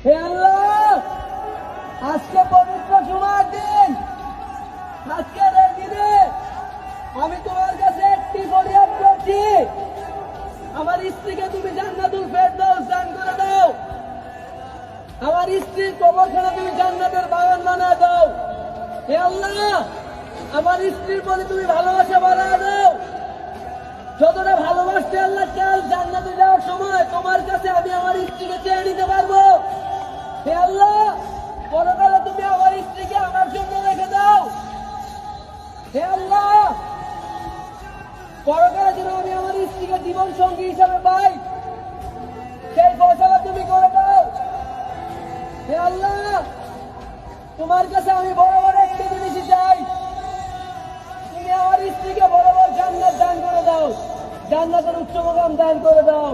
হে আল্লাহ, আজকে পবিত্র জুমার দিন, আজকের এই দিনে আমি তোমার কাছে একটি ফরিয়াদ করছি, আমার স্ত্রীকে তুমি জান্নাতুল ফেরদাউস দান করে দাও। আমার স্ত্রীর কবরখানা তুমি জান্নাতের বাগান বানিয়ে দাও। হে আল্লাহ, আমার স্ত্রীর প্রতি তুমি ভালোবাসা বাড়ায় দাও। যতটা ভালোবাসতে আল্লাহ কাল জান্নাতে যাওয়ার সময় তোমার কাছে আমি আমার স্ত্রীকে চেয়ে নিতে পারবো। হে আল্লাহ, পরকালে তুমি আমার স্ত্রীকে আমার জন্য রেখে দাও। হে আল্লাহ, পরকালে যেন আমি আমার স্ত্রীকে জীবন সঙ্গী হিসাবে পাই, সেই ফয়সালা তুমি করে দাও। হে আল্লাহ, তোমার কাছে আমি বড় বড় একটি জিনিসই চাই, তুমি আমার স্ত্রীকে বড় বড় জান্নাত দান করে দাও, জান্নাতের উচ্চ মুকাম দান করে দাও।